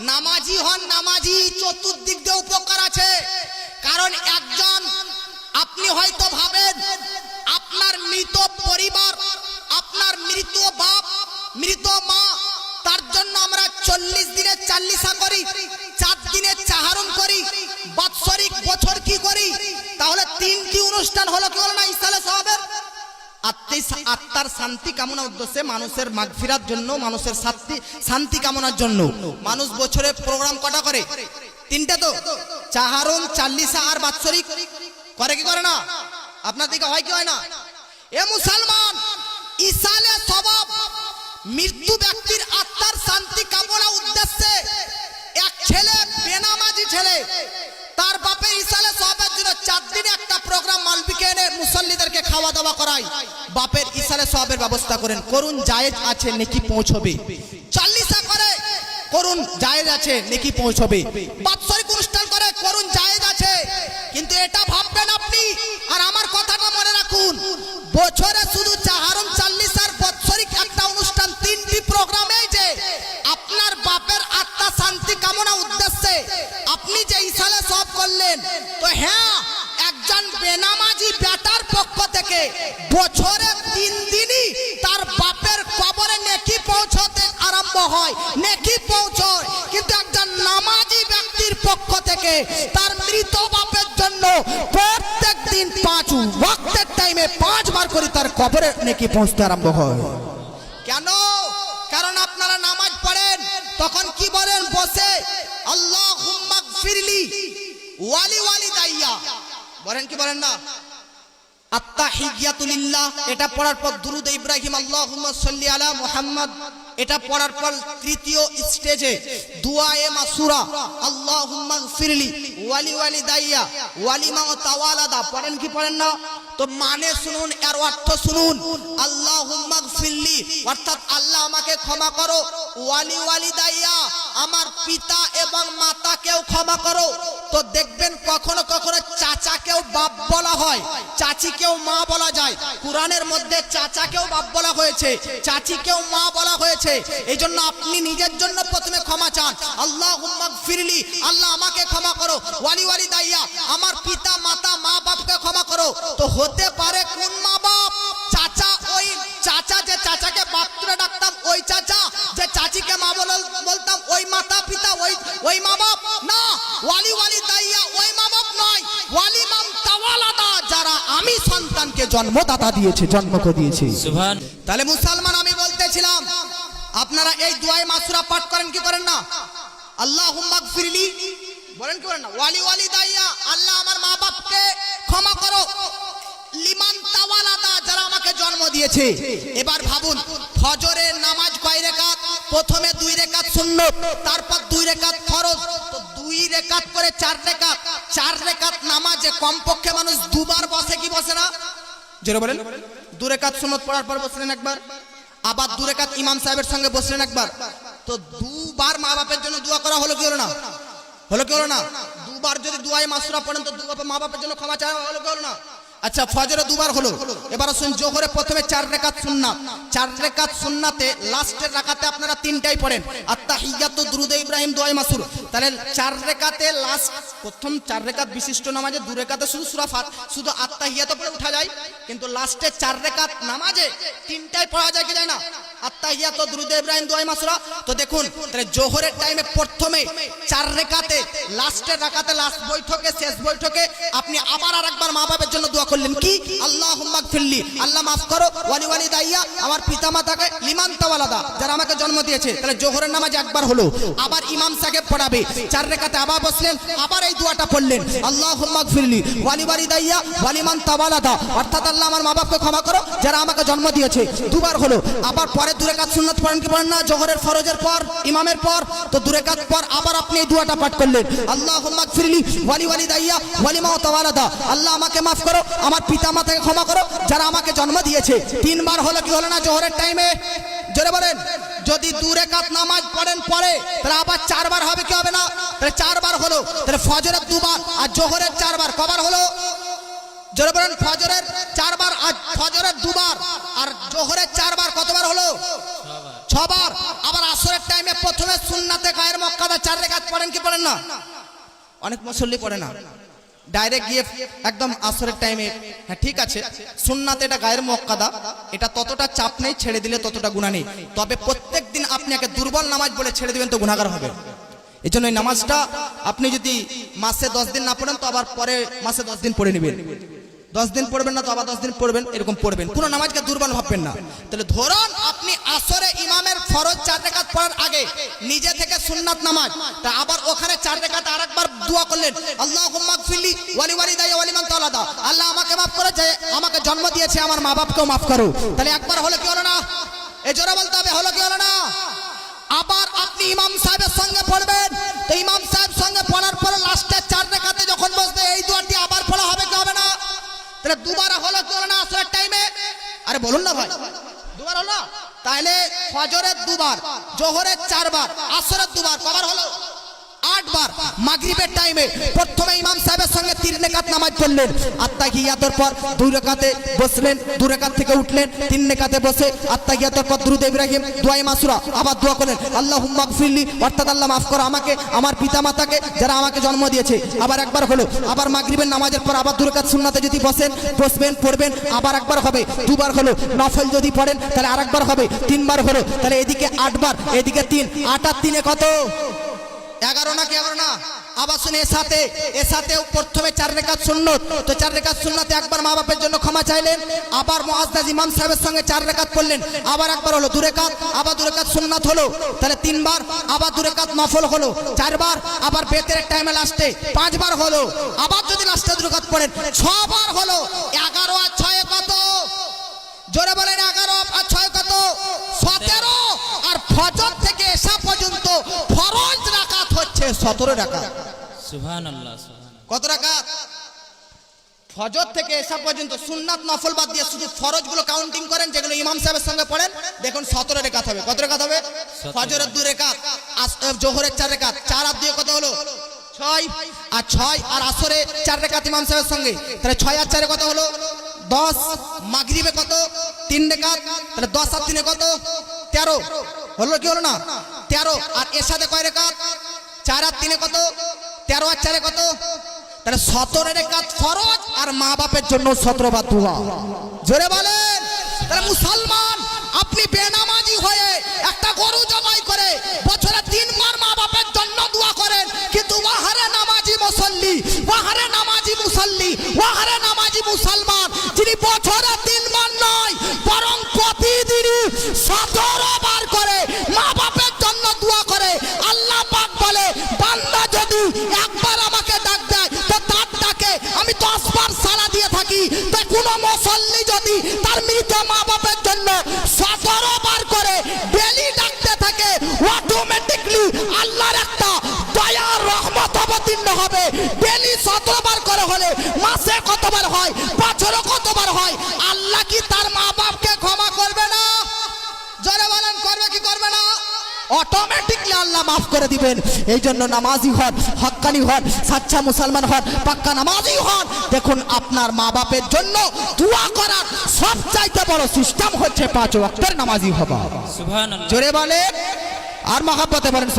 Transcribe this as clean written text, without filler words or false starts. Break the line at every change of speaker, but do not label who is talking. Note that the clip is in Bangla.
নামাজি হন, নামাজি চতুর্দিক দিয়ে উপকার আছে। কারণ একজন, আপনি হয়তো ভাবেন আপনার মৃত পরিবার, আপনার মৃত বাপ, মৃত মা, তার জন্য আমরা 40 দিনে 40 করি, 4 দিনে চাহারণ করি, বাৎসরিক বছর কি করি, তাহলে 3টি অনুষ্ঠান হলো কি হলো না ইসালে সওয়াবের? আত্মার শান্তি কামনার উদ্দেশ্যে, মানুষের মাগফিরাত জন্য, মানুষের শান্তি কামনার জন্য মানুষ বছরে প্রোগ্রাম কটা করে? 3টে তো, চাহারণ, 40 আর বাৎসরিক করে কি করে না? আপনার দিকে হয় কি হয় না? এ মুসলমান, ইসালে সওয়াব মৃত্যু ব্যক্তির আত্মার শান্তি কামনা উদ্দেশ্যে এক ছেলে, বেনামাজি ছেলে, তার বাপের ইসালে সওয়াবের জন্য 4 দিনে একটা প্রোগ্রাম মালবিকে এনে মুসল্লিদেরকে খাওয়া দাওয়া করায়। বাপের ইসালে সওয়াবের ব্যবস্থা করেন, করুন, জায়েজ আছে, নেকি পৌঁছবে। 40 করে করুন, জায়েজ আছে, নেকি পৌঁছবে। বাৎসরিক অনুষ্ঠান করে করুন, জায়েজ আছে। কিন্তু এটা ভাববেন আপনি, আর আমার কথাটা মনে রাখুন, বছরে শুধু চাহারম 40 আর বাৎসরিক একটা অনুষ্ঠান, 3টি প্রোগ্রামে যে আপনার বাপের আত্মা শান্তি কামনা উদ্দেশ্যে আপনি যে ইসালে সওয়াব করলেন, তো হ্যাঁ, একজন বেনামাজি বেটার পক্ষ থেকে বছরে 3 দিনই তার বাপের কবরে নেকি পৌঁছতে আরম্ভ হয়, নেকি পৌঁছয়। কিন্তু একজন নামাজি ব্যক্তির পক্ষ থেকে তার মৃত বাপের জন্য প্রত্যেক দিন 5 ওয়াক্তের টাইমে 5 বার করে তার কবরে নেকি পৌঁছতে আরম্ভ হয়। কেন? কারণ আপনারা নামাজ পড়েন, তখন কি বলেন বসে? আল্লাহুম্মা গফিরলি ওয়ালি ওয়ালিদাইয়া বলেন কি বলেন না? আত্তাহিয়াতু লিল্লাহ, এটা পড়ার পর দুরুদ ইব্রাহিম আল্লাহুম্মা সাল্লি আলা মুহাম্মদ, এটা পড়ার পর তৃতীয় স্টেজে দুআয়ে মাসুরা আল্লাহুম্মা গফিরলি ওয়ালি ওয়ালিদাইয়া ওয়ালিমা তাওয়ালাদা পড়েন কি পড়েন না? তো মানে শুনুন, এর অর্থ শুনুন। আল্লাহুম্মা গফিরলি অর্থাৎ আল্লাহ আমাকে ক্ষমা করো, ওয়ালি ওয়ালিদাইয়া আমার পিতা এবং মাতাকেও ক্ষমা করো। তো দেখবেন কখনো কখনো চাচাকেও বাপ বলা হয়, চাচিকেও মা বলা যায়। কুরআনের মধ্যে চাচাকেও বাপ বলা হয়েছে, চাচিকেও মা বলা হয়েছে। এই জন্য আপনি নিজের জন্য প্রথমে ক্ষমা চান, আল্লাহুম্মা গফিরলি, আল্লাহ আমাকে ক্ষমা করো, ওয়ালি ওয়ালিদাইয়া আমার পিতা মাতা মা বাপকে ক্ষমা করো। তো হতে পারে কোন মা বাপ? চাচা, ওই চাচা যে চাচাকে বাপ তুলে ডাকতাম ওই চাচা, যে চাচিকে মা বলতাম ওই মাতা পিতা, ওই মা বাপ না। ওয়ালি ওয়ালিদাইয়া ওই মা বাপ নয়, ওয়ালি মান তাওয়ালাদা, যারা আমি সন্তানকে জন্মদাতা দিয়েছে, জন্মকে দিয়েছে। সুবহান। তাহলে মুসলমান, আমি বলতেছিলাম আপনারা এই দুআয়ে মাসুরা পাঠ করেন কি করেন না? আল্লাহুম্মা গফিরলি বলেন কি বলেন না? ওয়ালি ওয়ালিদাইয়া আল্লাহ আমার মা বাপকে ক্ষমা করো, লিমান তাওয়ালাদা যারা আমাকে জন্ম দিয়েছে। এবার ভাবুন, ফজরের নামাজ কয় রাকাত? প্রথমে 2 রাকাত সুন্নত, তারপর 2 রাকাত ফরজ। তো 2 রাকাত করে 4 রাকাত, 4 রাকাত নামাজে কমপক্ষে মানুষ 2 বার বসে কি বসে না? জোরে বলেন। 2 রাকাত সুন্নত পড়ার পর বসলেন একবার, আবার 2 রাকাত ইমাম সাহেবের সঙ্গে বসলেন একবার। তো 2 বার মা বাপের জন্য দোয়া করা হলো কি হলো না? হলো কি হলো না? 2 বার যদি দুআয়ে মাসুরা পড়েন তো 2 বার মা বাপের জন্য ক্ষমা চাওয়া হলো কি হলো না? আচ্ছা, ফজরে 2 বার হলো। এবার আসুন জোহরে প্রথমে 4 রাকাত সুন্নাত, 4 রাকাত সুন্নাতে লাস্টের রাকাতে আপনারা 3টাই পড়েন, আত্তাহিয়াতু, দুরুদ ইব্রাহিম, দুআয়ে মাসুর। তাহলে 4 রাকাতে লাস্ট প্রথম 4 রাকাত বিশিষ্ট নামাজে 2 রাকাতে শুধু সূরা শুধু আত্তাহিয়াতু পড়ে উঠা যায়, কিন্তু লাস্টে 4 রাকাত নামাজে 3টাই পড়া যায় কি যায় না? আত্তাহিয়াতু, দুরুদ ইব্রাহিম, দুআয়ে মাসুরা। তো দেখুন, তাহলে জোহরের টাইমে প্রথমে 4 রাকাতে লাস্টের রাকাতে লাস্ট বৈঠকে শেষ বৈঠকে আপনি আবার আরেকবার মা বাবার জন্য দোয়া করলেন কি? আল্লাহুম্মা গফিরলি, আল্লাহ মাফ করো, ওয়ালি ওয়ালিদাইয়া আমার পিতা মাতাকে, লিমান তাওয়ালাদা যারা আমাকে জন্ম দিয়েছে। তাহলে জোহরের নামাজ একবার হলো, আবার ইমাম সাহেব পড়াবে 4 রাকাতে, আবার বসলেন, আবার এই দোয়াটা পড়লেন, আল্লাহুম্মা গফিরলি ওয়ালি ওয়ালিদাইয়া ওয়ালিমান তাওয়ালাদা, অর্থাৎ আল্লাহ আমার মা বাপকে ক্ষমা করো যারা আমাকে জন্ম দিয়েছে। 2 বার হলো। আবার পরে 2 রাকাত সুন্নাত পড়েন কি পড়েন না? জোহরের ফরজের পর ইমামের পর। তো 2 রাকাত পর আবার আপনি এই দোয়াটা পাঠ করলেন, আল্লাহুম্মা গফিরলি ওয়ালি ওয়ালিদাইয়া ওয়ালিমা তাওয়ালাদা, আল্লাহ আমাকে মাফ করো, আমার পিতা মাতাকে ক্ষমা করো যারা আমাকে জন্ম দিয়েছে। 3 বার হলো কি হলো না জোহরের টাইমে? জোরে বলেন। যদি 2 রাকাত নামাজ পড়েন পরে, তাহলে আবার 4 বার হবে কি হবে না? তাহলে 4 বার হলো। তাহলে ফজরের 2 বার আর জোহরের 4 বার, কবার হলো? জোরে বলেন। ফজরের 4 বার আর ফজরের 2 বার আর জোহরের 4 বার, কতবার হলো? 6 বার। আবার আসরের টাইমে প্রথমে সুন্নাতে গায়ের গায়ের মক্কাদা 4 রাকাত পড়েন কি পড়েন না? অনেক মুসল্লি পড়ে না, ডাইরেক্ট গিয়ে একদম আসরের টাইমে। হ্যাঁ ঠিক আছে, সুন্নাত এটা গায়ের মুআক্কাদা, এটা ততটা চাপ নেই, ছেড়ে দিলে ততটা গুনাহ নেই। তবে প্রত্যেকদিন আপনি একে দুর্বল নামাজ বলে ছেড়ে দিবেন তো গুনাহগার হবে। এই জন্য এই নামাজটা আপনি যদি মাসে 10 দিন না পড়েন তো আবার পরে মাসে 10 দিন পড়ে নেবেন। 10 দিন পড়বেন না তো আবার 10 দিন পড়বেন, এরকম পড়বেন। কোনো নামাজকে দুর্বল ভাববেন না। তাহলে ধরুন আপনি আসরে ইমামের ফরজ 4 রাকাত পড়ার আগে নিজে থেকে সুন্নাত নামাজ, তা আবার ওখানে 4 রাকাত আরেকবার দোয়া করলেন, আল্লাহুম্মা গফিরলি ওয়ালি ওয়ালিদাইয়া ওয়ালি মান তাওয়ালাদা, আল্লাহ আমাকে মাফ করে, যে আমাকে জন্ম দিয়েছে আমার মা বাপকেও মাফ করো। তাহলে একবার হলো কি হলো না? এ জোরে বলতে হবে, হলো কি হলো না? আবার আপনি ইমাম সাহেবের সঙ্গে পড়বেন, তো ইমাম সাহেব সঙ্গে পড়ার পরে লাস্টে 4 রাকাতে যখন বসবে এই দোয়াটি আবার পড়া হবে কি হবে না? তাহলে দুবার হলো কি হলো না আসরের টাইমে? আরে বলুন না ভাই, দুবার হলো? তাহলে ফজরের 2 বার, জোহরের 4 বার, আসরের 2 বার, কবার হলো? 8 বার। মাগরিবের টাইমে প্রথমে ইমাম সাহেবের সঙ্গে 3 রাকাত নামাজ পড়লেন, আত্তাহিয়াতের পর 2 রাকাতে বসলেন, 2 রাকাত থেকে উঠলেন, 3 রাকাতে বসে আত্তাহিয়াতের পর দুরূদ ইব্রাহিম, দোয়া মাসুরা, আবার দোয়া করলেন, আল্লাহুম্মা গফিরলি, অর্থাৎ আল্লাহ মাফ করো আমাকে, আমার পিতামাতাকে যারা আমাকে জন্ম দিয়েছে। আবার একবার হলো। আবার মাগরিবের নামাজের পর আবার 2 রাকাত সুন্নাতে যদি বসবেন পড়বেন, আবার একবার হবে। 2 বার হলো। নফল যদি পড়েন তাহলে আরেকবার হবে। 3 বার হলো। তাহলে এদিকে 8 বার, এদিকে 3, 8 আর 3 কত? 11 না কি 11 না? আবার শুনে এর সাথেও প্রথমে 4 রাকাত সুন্নাত, তো 4 রাকাত সুন্নাতে একবার মা বাপের জন্য ক্ষমা চাইলেন, আবার মুআজ্জিজ ইমাম সাহেবের সঙ্গে 4 রাকাত পড়লেন, আবার একবার হলো 2 রাকাত, আবার 2 রাকাত সুন্নাত হলো, তাহলে 3 বার, আবার 2 রাকাত নফল হলো, 4 বার, আবার বেতের টাইমে লাস্টে 5 বার হলো, আবার যদি লাস্টে 2 রাকাত পড়েন 6 বার হলো। 11 আর 6 কত? জোরে বলেন, 11 আর 6 কত? 17। আর ফজর থেকে এশা পর্যন্ত ফরজ রাকাত হচ্ছে 17 রাকাত।
সুবহানাল্লাহ।
কত রাকাত? ফজর থেকে এশা পর্যন্ত সুন্নাত নফল বাদ দিয়ে শুধু ফরজগুলো কাউন্টিং করেন, যেগুলো ইমাম সাহেবের সঙ্গে পড়েন, দেখুন 17 রাকাত হবে। কত রাকাত হবে? ফজরের 2 রাকাত, জোহরের 4 রাকাত, 4 আর 2 কত হলো? 6। আর 6 আর আসরে 4 রাকাত ইমাম সাহেবের সঙ্গে, তাহলে 6 আর 4 কত হলো? 10। মাগরিবে কত? 3 রাকাত, তাহলে 10 আর 3 কত? 13 হলো কি হলো না? 13। আর এর সাথে কয় রাকাত? 4 আর 3 কত? 13 আর 4 কত? তাহলে 17 রাকাত ফরজ, আর মা বাপের জন্য 17 বার দোয়া। জোরে বলেন। তাহলে মুসলমান আপনি বেনামাজি হয়ে একটা গরু জবাই করে বছরে 3 বার মা বাপের জন্য দোয়া করেন, কিন্তু ওয়াহারে নামাজি মুসল্লি, ওয়াহারে নামাজি মুসল্লি, ওয়াহারে নামাজি মুসলমান যিনি বছরে 3 বার নয় বরং প্রতিদিনই 17 বার করে মা বাপের জন্য দোয়া করে। আল্লাহ পাক বলে, বান্দা যদি একবার আমাকে ডাক দেয় তো তার ডাকে আমি 10 বার সাড়া দিয়ে থাকি। তো কোনো মুসল্লি যদি তার মৃত মা বাপের জন্য 17 বার করে ডেলি ডাকতে থাকে, অটোমেটিকলি আল্লাহর একটা দয়ার রহমত অবতীর্ণ হবে। ডেলি 17 বার করে হলে মাসে কতবার হয়? বছরে কতবার হয়? আল্লাহ কি তার মা বাপকে ক্ষমা করবে না? জোরে বলেন, করবে কি করবে না? অটোমেটিকলি আল্লাহ মাফ করে দিবেন। এই জন্য নামাজি হন, হক্কানি হন, সাচ্চা মুসলমান হন, পাক্কা নামাজি হন। দেখুন আপনার মা বাপের জন্য দোয়া করার সবচাইতে বড় সিস্টেম হচ্ছে 5 ওয়াক্তের নামাজি হওয়া।
সুবহানাল্লাহ।
জোরে বলেন আর মহব্বতে বলেন।